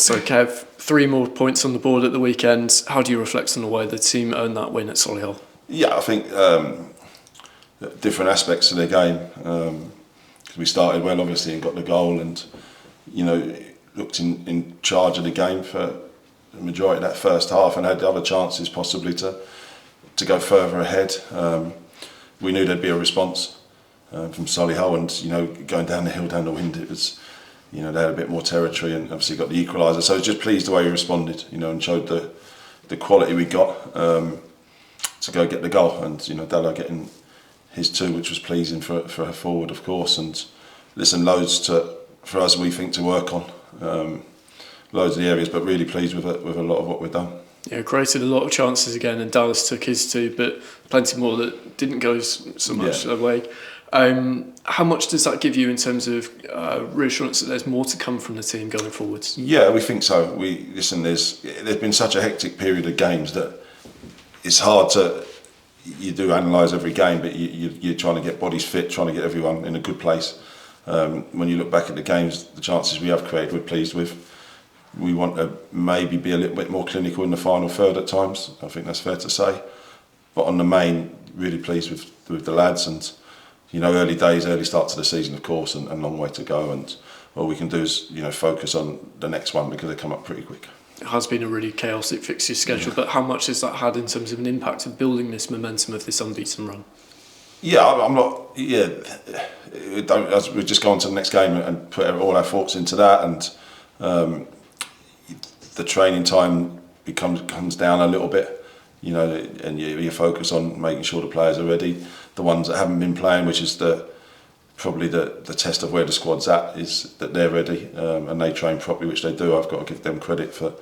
So Kev, 3 more points on the board at the weekend. How do you reflect on the way the team earned that win at Solihull? Yeah, I think different aspects of their game. Because we started well, obviously, and got the goal, and looked in charge of the game for the majority of that first half, and had the other chances possibly to go further ahead. We knew there'd be a response from Solihull, and going down the hill, down the wind, it was. They had a bit more territory, and obviously got the equaliser. So I was just pleased the way he responded, and showed the quality we got to go get the goal. And Dallo getting his 2, which was pleasing for a forward, of course. And listen, loads for us, we think, to work on. Loads of the areas, but really pleased with a lot of what we've done. Yeah, created a lot of chances again, and Dallas took his 2, but plenty more that didn't go so much away. How much does that give you in terms of reassurance that there's more to come from the team going forwards? Yeah, we think so. There's been such a hectic period of games that it's hard to. You do analyse every game, but you're trying to get bodies fit, trying to get everyone in a good place. When you look back at the games, the chances we have created, we're pleased with. We want to maybe be a little bit more clinical in the final third at times. I think that's fair to say. But on the main, really pleased with the lads, and early days, early start to the season, of course, and a long way to go. And all we can do is focus on the next one, because they come up pretty quick. It has been a really chaotic fixture schedule, but how much has that had in terms of an impact of building this momentum of this unbeaten run? Yeah, I'm not. Yeah, we just go on to the next game and put all our thoughts into that, and the training time comes down a little bit, and you focus on making sure the players are ready. The ones that haven't been playing, which is probably the test of where the squad's at, is that they're ready and they train properly, which they do. I've got to give them credit for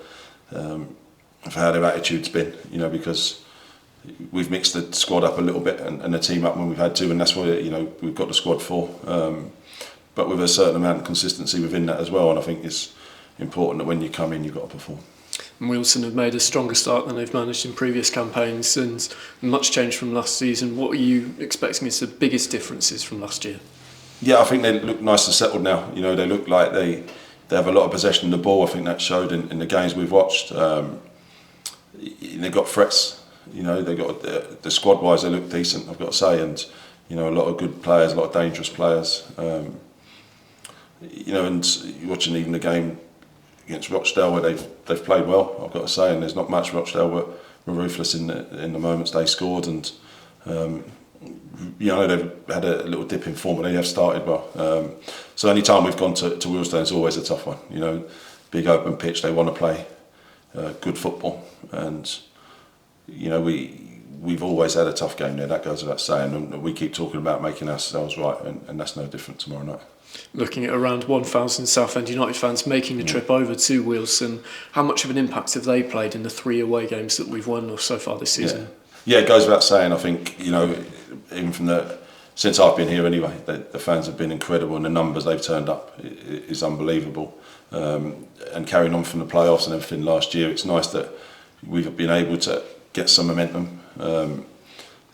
how their attitude's been, because we've mixed the squad up a little bit and the team up when we've had to, and that's what we've got the squad for. But with a certain amount of consistency within that as well, and I think it's important that when you come in, you've got to perform. And Wealdstone have made a stronger start than they've managed in previous campaigns, and much change from last season. What are you expecting as the biggest differences from last year? Yeah, I think they look nice and settled now. They look like they have a lot of possession of the ball. I think that showed in the games we've watched. They've got threats. They got the squad wise, they look decent, I've got to say, and a lot of good players, a lot of dangerous players. And watching even the game against Rochdale, where they've played well, I've got to say, and there's not much. Rochdale were ruthless in the moments they scored, and they've had a little dip in form, but they have started well. So any time we've gone to Wealdstone, it's always a tough one. Big open pitch, they want to play good football, and we've always had a tough game there. That goes without saying, and we keep talking about making ourselves right, and that's no different tomorrow night. Looking at around 1,000 Southend United fans making the trip over to Wealdstone, how much of an impact have they played in the 3 away games that we've won so far this season? Yeah, it goes without saying. I think even since I've been here anyway, the fans have been incredible, and the numbers they've turned up is unbelievable. And carrying on from the playoffs and everything last year, it's nice that we've been able to get some momentum.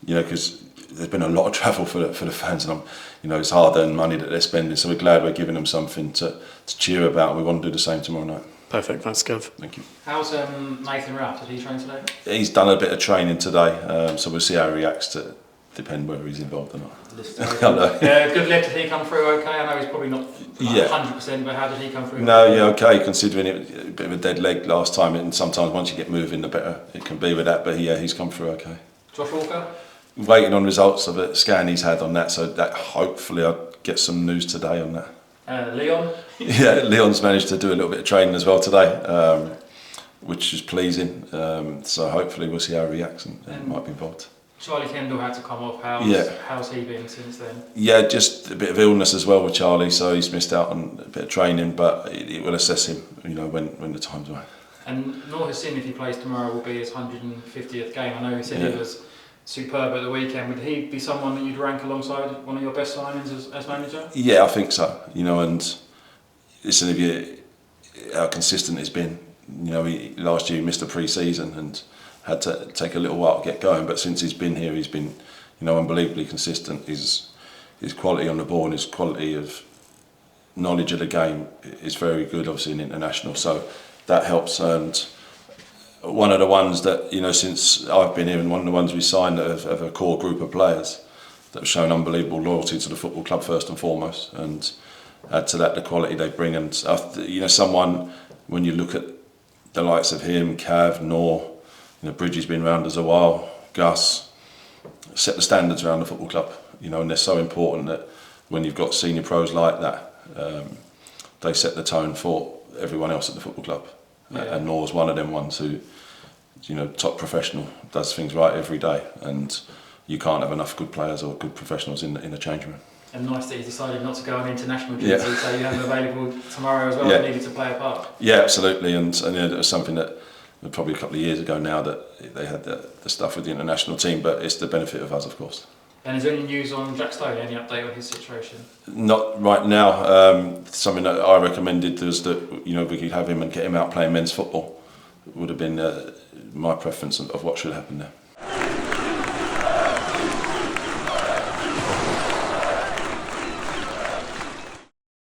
Because there's been a lot of travel for the fans, and it's hard-earned money that they're spending. So we're glad we're giving them something to cheer about, and we want to do the same tomorrow night. Perfect, thanks, Kev. Thank you. How's Nathan Rapp? Did he train today? He's done a bit of training today, so we'll see how he reacts to depend whether he's involved or not. Good luck. Did he come through okay? I know he's probably not 100%, but how did he come through? No, okay, considering it a bit of a dead leg last time, and sometimes once you get moving, the better it can be with that. But he's come through okay. Josh Walker? Waiting on results of a scan he's had on that, so that hopefully I'll get some news today on that. Leon? Yeah, Leon's managed to do a little bit of training as well today, which is pleasing. So hopefully we'll see how he reacts and might be involved. Charlie Kendall had to come off. How's he been since then? Yeah, just a bit of illness as well with Charlie, so he's missed out on a bit of training, but it will assess him, when the time's right. And Noor Hassin, if he plays tomorrow, will be his 150th game. I know he said he was superb at the weekend. Would he be someone that you'd rank alongside one of your best signings as manager? Yeah, I think so. And listen, how consistent he's been. Last year he missed the pre-season and had to take a little while to get going. But since he's been here, he's been, unbelievably consistent. His quality on the ball and his quality of knowledge of the game is very good. Obviously in international, so that helps. And one of the ones that, you know, since I've been here, and one of the ones we signed of a core group of players that have shown unbelievable loyalty to the football club first and foremost, and add to that the quality they bring. And you know, someone, when you look at the likes of him, Cav, Nor, you know, Bridgie's been around us a while, Gus, set the standards around the football club, you know, and they're so important that when you've got senior pros like that, they set the tone for everyone else at the football club. And Nor's one of them ones who, you know, top professional, does things right every day, and you can't have enough good players or good professionals in the change room. And nice that you decided not to go on international duty, so you have them available tomorrow as well if needed to play a part. Yeah, absolutely, and you know, it was something that probably a couple of years ago now that they had the stuff with the international team, but it's the benefit of us, of course. And is there any news on Jack Stone, any update on his situation? Not right now. Something that I recommended was that, you know, we could have him and get him out playing men's football. It would have been my preference of what should happen there.